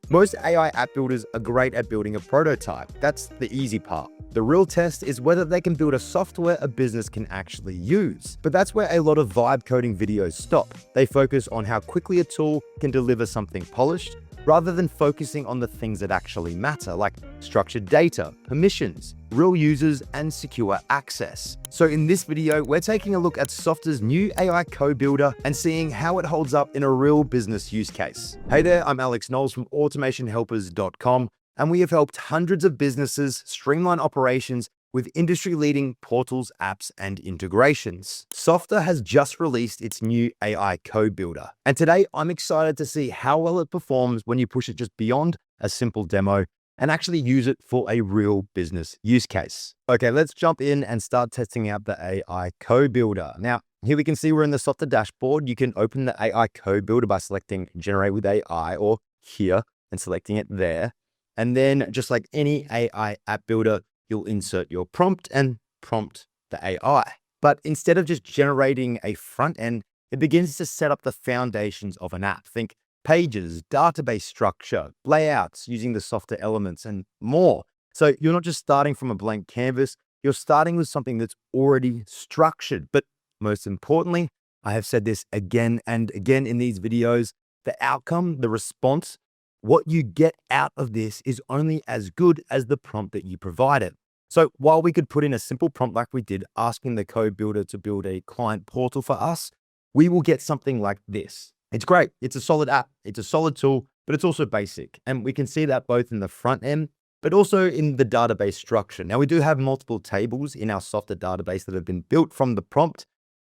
Most AI app builders are great at building a prototype. That's the easy part. The real test is whether they can build a software a business can actually use. But that's where a lot of vibe coding videos stop. They focus on how quickly a tool can deliver something polished, rather than focusing on the things that actually matter, like structured data, permissions, real users, and secure access. So in this video, we're taking a look at Softr's new AI Co-Builder and seeing how it holds up in a real business use case. Hey there, I'm Alex Knowles from automationhelpers.com, and we have helped hundreds of businesses streamline operations with industry-leading portals, apps, and integrations. Softr has just released its new AI Co-Builder, and today I'm excited to see how well it performs when you push it just beyond a simple demo and actually use it for a real business use case. Okay, let's jump in and start testing out the AI Co-Builder. Now, here we can see we're in the Softr dashboard. You can open the AI Co-Builder by selecting Generate with AI, or here and selecting it there. And then just like any AI app builder, you'll insert your prompt and prompt the AI. But instead of just generating a front end, it begins to set up the foundations of an app. Think pages, database structure, layouts using the Softr elements, and more. So you're not just starting from a blank canvas, you're starting with something that's already structured. But most importantly, I have said this again and again in these videos, the outcome, the response, what you get out of this is only as good as the prompt that you provided. So while we could put in a simple prompt like we did, asking the Co-Builder to build a client portal for us, we will get something like this. It's great. It's a solid app. It's a solid tool, but it's also basic. And we can see that both in the front end, but also in the database structure. Now, we do have multiple tables in our Softr database that have been built from the prompt.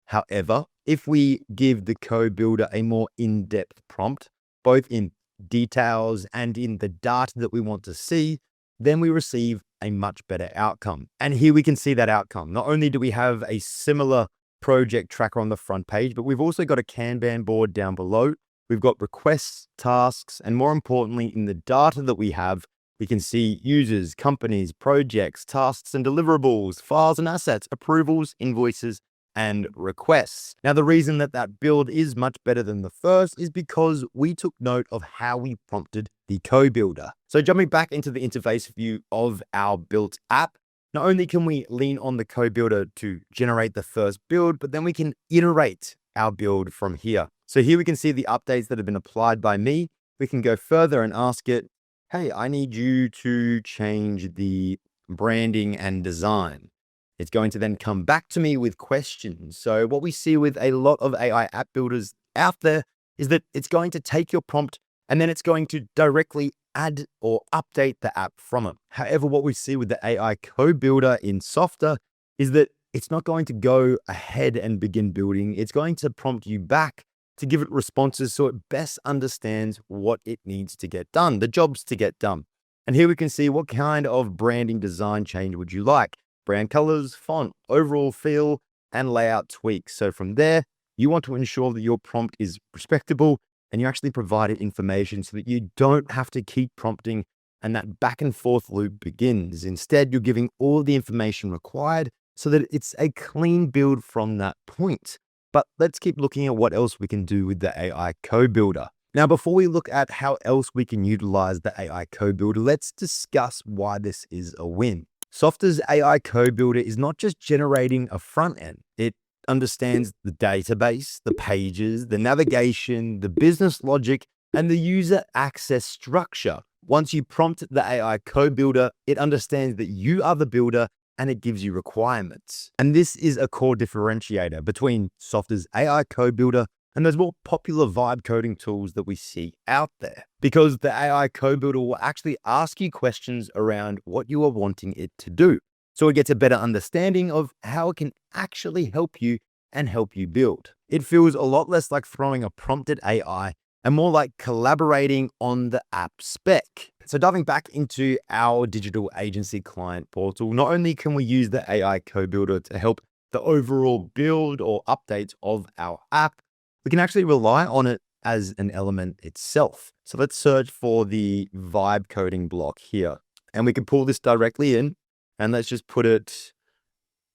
However, if we give the Co-Builder a more in-depth prompt, both in details and in the data that we want to see, then we receive a much better outcome. And here we can see that outcome. Not only do we have a similar project tracker on the front page, but we've also got a Kanban board down below. We've got requests, tasks, and more importantly, in the data that we have, we can see users, companies, projects, tasks and deliverables, files and assets, approvals, invoices, and requests. Now, the reason that that build is much better than the first is because we took note of how we prompted the Co-Builder. So jumping back into the interface view of our built app, not only can we lean on the Co-Builder to generate the first build, but then we can iterate our build from here. So here we can see the updates that have been applied by me. We can go further and ask it, hey, I need you to change the branding and design. It's going to then come back to me with questions. So what we see with a lot of AI app builders out there is that it's going to take your prompt and then it's going to directly add or update the app from it. However, what we see with the AI Co-Builder in Softr is that it's not going to go ahead and begin building. It's going to prompt you back to give it responses so it best understands what it needs to get done, the jobs to get done. And here we can see what kind of branding design change would you like? Brand colors, font, overall feel, and layout tweaks. So from there, you want to ensure that your prompt is respectable and you actually provide it information so that you don't have to keep prompting and that back and forth loop begins. Instead, you're giving all the information required so that it's a clean build from that point. But let's keep looking at what else we can do with the AI Co-Builder. Now, before we look at how else we can utilize the AI Co-Builder, let's discuss why this is a win. Softr's AI Co-Builder is not just generating a front end. It understands the database, the pages, the navigation, the business logic, and the user access structure. Once you prompt the AI Co-Builder, it understands that you are the builder and it gives you requirements. And this is a core differentiator between Softr's AI Co-Builder and those more popular vibe coding tools that we see out there. Because the AI Co-Builder will actually ask you questions around what you are wanting it to do. So it gets a better understanding of how it can actually help you and help you build. It feels a lot less like throwing a prompted AI and more like collaborating on the app spec. So diving back into our digital agency client portal, not only can we use the AI Co-Builder to help the overall build or updates of our app, we can actually rely on it as an element itself. So let's search for the vibe coding block here, and we can pull this directly in, and let's just put it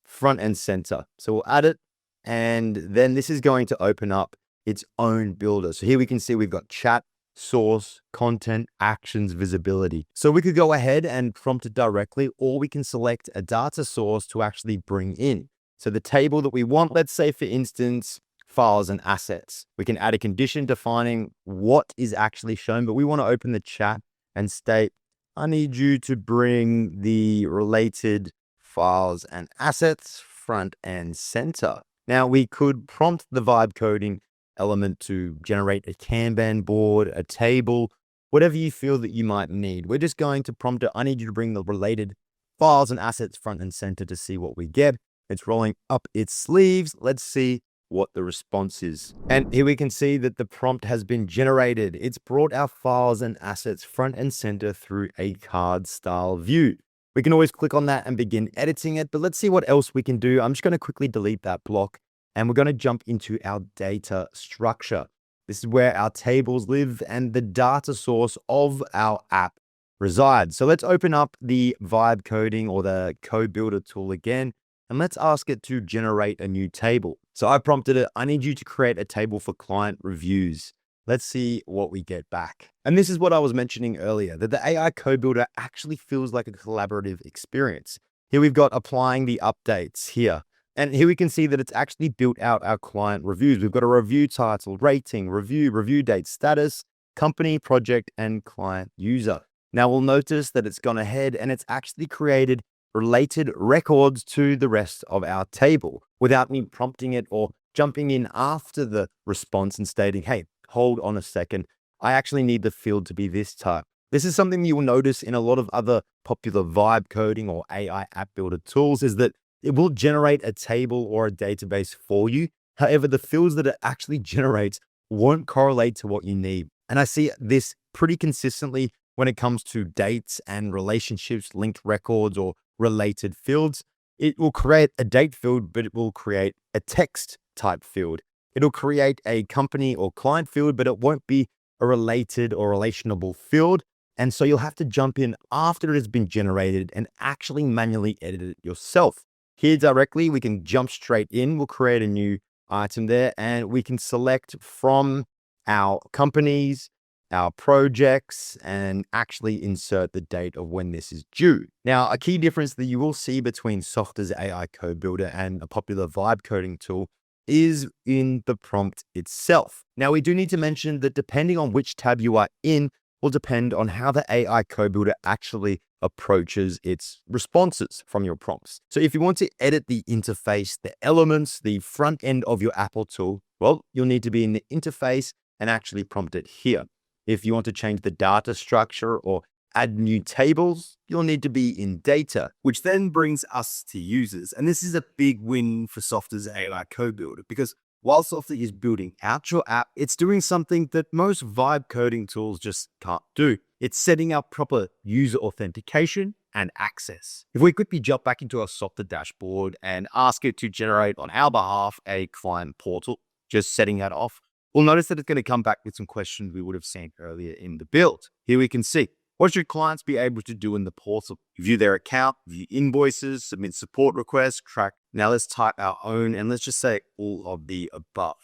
front and center. So we'll add it, and then this is going to open up its own builder. So here we can see we've got chat, source, content, actions, visibility. So we could go ahead and prompt it directly, or we can select a data source to actually bring in. So the table that we want, let's say for instance, files and assets. We can add a condition defining what is actually shown, but we want to open the chat and state, I need you to bring the related files and assets front and center. Now we could prompt the vibe coding element to generate a Kanban board, a table, whatever you feel that you might need. We're just going to prompt it, I need you to bring the related files and assets front and center to see what we get. It's rolling up its sleeves. Let's see what the response is. And here we can see that the prompt has been generated. It's brought our files and assets front and center through a card style view. We can always click on that and begin editing it, but let's see what else we can do. I'm just going to quickly delete that block and we're going to jump into our data structure. This is where our tables live and the data source of our app resides. So let's open up the vibe coding or the co-builder tool again, and let's ask it to generate a new table. So I prompted it, I need you to create a table for client reviews. Let's see what we get back. And this is what I was mentioning earlier, that the AI co-builder actually feels like a collaborative experience. Here we've got applying the updates here. And here we can see that it's actually built out our client reviews. We've got a review title, rating, review date, status, company, project, and client user. Now we'll notice that it's gone ahead and it's actually created related records to the rest of our table without me prompting it or jumping in after the response and stating, hey, hold on a second, I actually need the field to be this type. This is something you will notice in a lot of other popular vibe coding or AI app builder tools, is that it will generate a table or a database for you. However, the fields that it actually generates won't correlate to what you need. And I see this pretty consistently when it comes to dates and relationships, linked records, or related fields. It will create a date field, but it will create a text type field. It'll create a company or client field, but it won't be a related or relationable field. And so you'll have to jump in after it has been generated and actually manually edit it yourself. Here directly, we can jump straight in. We'll create a new item there and we can select from our companies, our projects, and actually insert the date of when this is due. Now, a key difference that you will see between Softr's AI Co-Builder and a popular vibe coding tool is in the prompt itself. Now, we do need to mention that depending on which tab you are in will depend on how the AI Co-Builder actually approaches its responses from your prompts. So if you want to edit the interface, the elements, the front end of your Apple tool, well, you'll need to be in the interface and actually prompt it here. If you want to change the data structure or add new tables, you'll need to be in data, which then brings us to users. And this is a big win for Softr's AI Co-Builder, because while Softr is building out your app, it's doing something that most vibe coding tools just can't do. It's setting up proper user authentication and access. If we quickly jump back into our Softr dashboard and ask it to generate on our behalf a client portal, just setting that off, we'll notice that it's going to come back with some questions we would have seen earlier in the build. Here we can see, what should clients be able to do in the portal? View their account, view invoices, submit support requests, track. Now let's type our own and let's just say all of the above.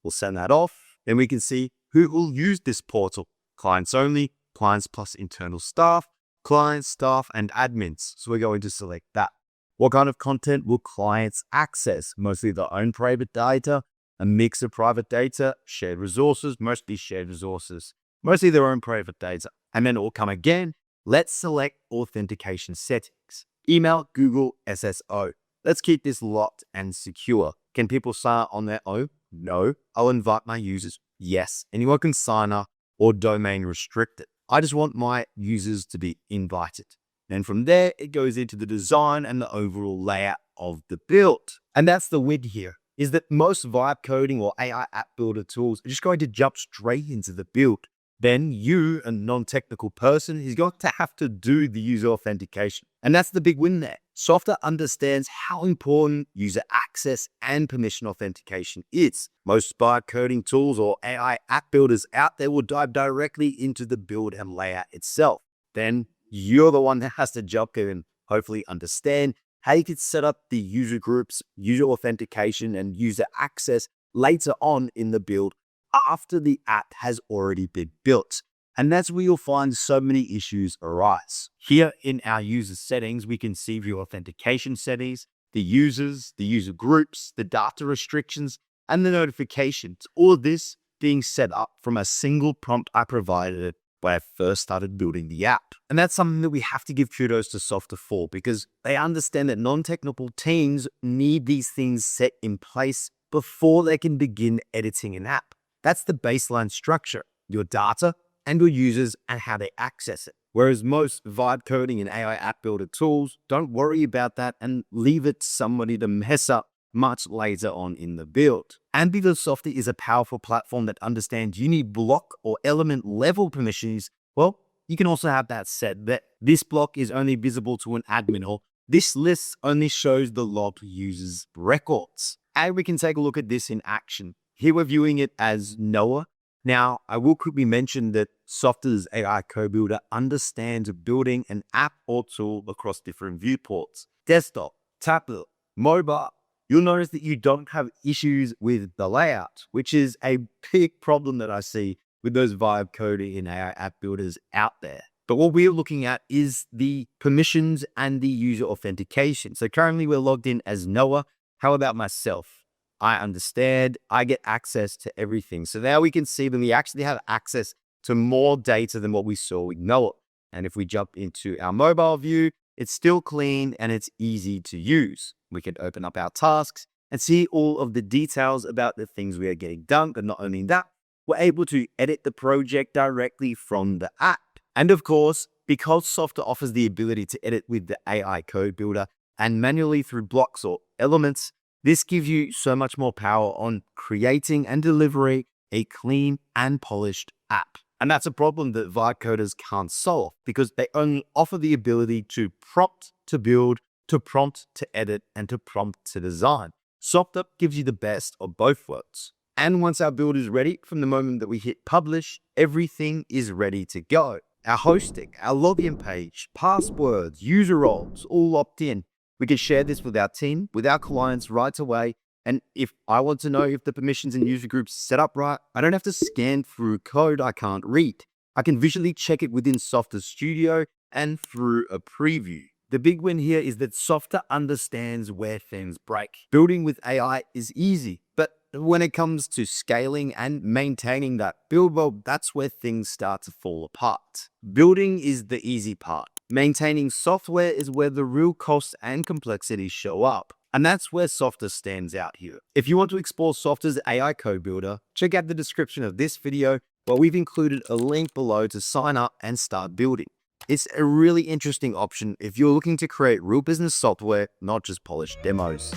We'll send that off. Then we can see who will use this portal. Clients only, clients plus internal staff, clients, staff, and admins. So we're going to select that. What kind of content will clients access? Mostly their own private data, a mix of private data, shared resources, mostly shared resources, mostly their own private data. And then it will come again. Let's select authentication settings. Email, Google, SSO. Let's keep this locked and secure. Can people sign up on their own? No. I'll invite my users. Yes. Anyone can sign up or domain restricted. I just want my users to be invited. And from there, it goes into the design and the overall layout of the build. And that's the win here, is that most vibe coding or AI app builder tools are just going to jump straight into the build. Then you, a non-technical person, is going to have to do the user authentication. And that's the big win there. Softr understands how important user access and permission authentication is. Most vibe coding tools or AI app builders out there will dive directly into the build and layout itself. Then you're the one that has to jump in and hopefully understand how you can set up the user groups, user authentication, and user access later on in the build after the app has already been built. And that's where you'll find so many issues arise. Here in our user settings, we can see view authentication settings, the users, the user groups, the data restrictions, and the notifications. All of this being set up from a single prompt I provided when I first started building the app. And that's something that we have to give kudos to Softr for, because they understand that non-technical teams need these things set in place before they can begin editing an app. That's the baseline structure, your data and your users and how they access it. Whereas most vibe coding and AI app builder tools don't worry about that and leave it to somebody to mess up much later on in the build. And because Softr is a powerful platform that understands you need block or element level permissions, well, you can also have that set that this block is only visible to an admin, or this list only shows the logged user's records. And we can take a look at this in action. Here we're viewing it as Noah. Now, I will quickly mention that Softr's AI Co-Builder understands building an app or tool across different viewports: desktop, tablet, mobile. You'll notice that you don't have issues with the layout, which is a big problem that I see with those vibe coding and AI app builders out there. But what we're looking at is the permissions and the user authentication. So currently we're logged in as Noah. How about myself? I understand, I get access to everything. So now we can see that we actually have access to more data than what we saw with Noah. And if we jump into our mobile view, it's still clean and it's easy to use. We can open up our tasks and see all of the details about the things we are getting done. But not only that, we're able to edit the project directly from the app. And of course, because Softr offers the ability to edit with the AI code builder and manually through blocks or elements, this gives you so much more power on creating and delivering a clean and polished app. And that's a problem that vibe coders can't solve, because they only offer the ability to prompt to build, to prompt to edit, and to prompt to design. Softr gives you the best of both worlds. And once our build is ready, from the moment that we hit publish, everything is ready to go. Our hosting, our login page, passwords, user roles, all locked in. We can share this with our team, with our clients right away. And if I want to know if the permissions and user groups set up right, I don't have to scan through code I can't read. I can visually check it within Softr Studio and through a preview. The big win here is that Softr understands where things break. Building with AI is easy, but when it comes to scaling and maintaining that build, well, that's where things start to fall apart. Building is the easy part. Maintaining software is where the real costs and complexities show up. And that's where Softr stands out here. If you want to explore Softr's AI Co-Builder, check out the description of this video, where we've included a link below to sign up and start building. It's a really interesting option if you're looking to create real business software, not just polished demos.